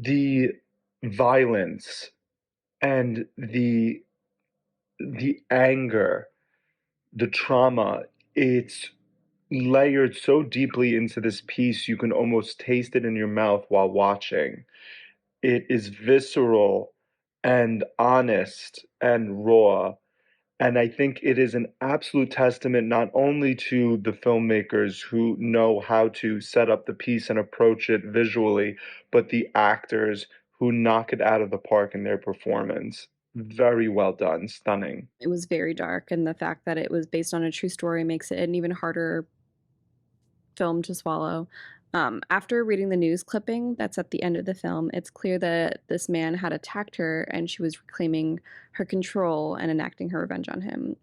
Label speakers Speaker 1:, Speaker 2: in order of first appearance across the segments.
Speaker 1: the violence and the anger, the trauma, it's layered so deeply into this piece, you can almost taste it in your mouth while watching. It is visceral and honest and raw. And I think it is an absolute testament not only to the filmmakers who know how to set up the piece and approach it visually, but the actors who knock it out of the park in their performance. Very well done, stunning.
Speaker 2: It was very dark, and the fact that it was based on a true story makes it an even harder film to swallow. After reading the news clipping that's at the end of the film, it's clear that this man had attacked her and she was reclaiming her control and enacting her revenge on him.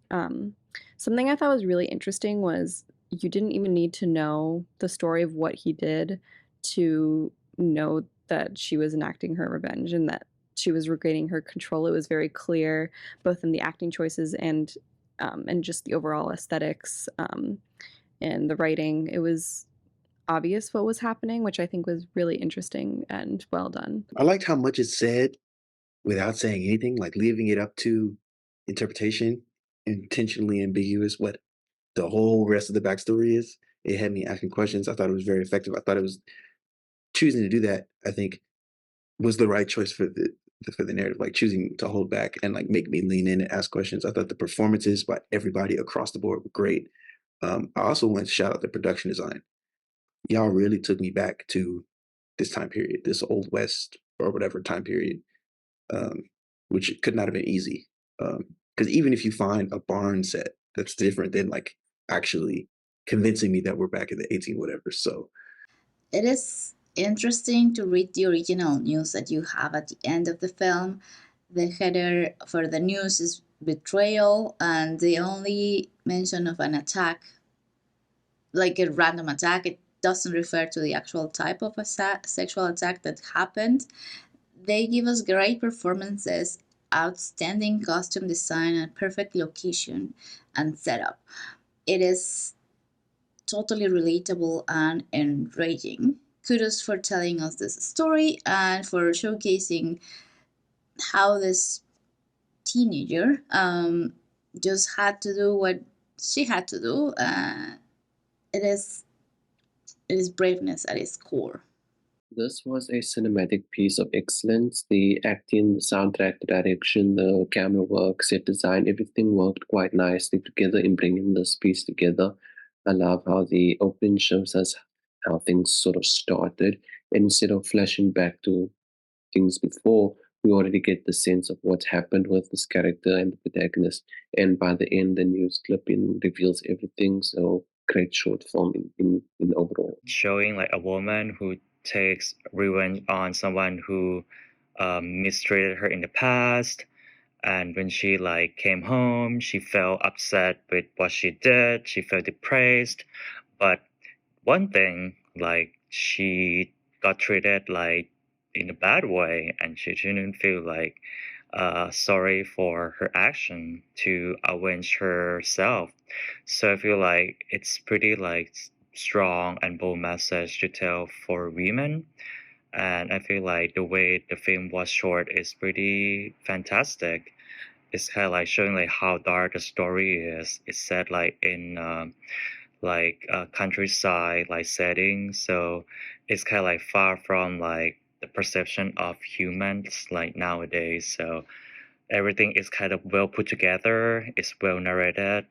Speaker 2: Something I thought was really interesting was you didn't even need to know the story of what he did to know that she was enacting her revenge and that she was regaining her control. It was very clear, both in the acting choices and just the overall aesthetics. And the writing, it was obvious what was happening, which I think was really interesting and well done.
Speaker 3: I liked how much it said without saying anything, like leaving it up to interpretation, intentionally ambiguous what the whole rest of the backstory is. It had me asking questions. I thought it was very effective. I thought it was choosing to do that, I think, was the right choice for the narrative, like choosing to hold back and like make me lean in and ask questions. I thought the performances by everybody across the board were great. I also want to shout out the production design. Y'all really took me back to this time period, this old west or whatever time period, um, which could not have been easy. Because even if you find a barn set that's different than like actually convincing me that we're back in the 18 whatever. So
Speaker 4: It is interesting to read the original news that you have at the end of the film. The header for the news is betrayal, and the only mention of an attack, like a random attack, it doesn't refer to the actual type of a sexual attack that happened. They give us great performances, outstanding costume design, and perfect location and setup. It is totally relatable and enraging. Kudos for telling us this story and for showcasing how this teenager just had to do what she had to do. It is it is braveness at its core.
Speaker 5: This was a cinematic piece of excellence. The acting, the soundtrack, the direction, the camera work, set design, everything worked quite nicely together in bringing this piece together. I love how the opening shows us how things sort of started. Instead of flashing back to things before, we already get the sense of what's happened with this character and the protagonist. And by the end, the news clipping reveals everything. So great short film in overall.
Speaker 6: Showing like a woman who takes revenge on someone who mistreated her in the past, and when she like came home she felt upset with what she did, she felt depressed, but one thing, like she got treated like in a bad way and she didn't feel like sorry for her action to avenge herself. So I feel like it's pretty like strong and bold message to tell for women. And I feel like the way the film was short is pretty fantastic. It's kind of like showing like how dark the story is. It's set like in countryside like setting, so it's kind of like far from like the perception of humans like nowadays. So everything is kind of well put together. It's well narrated.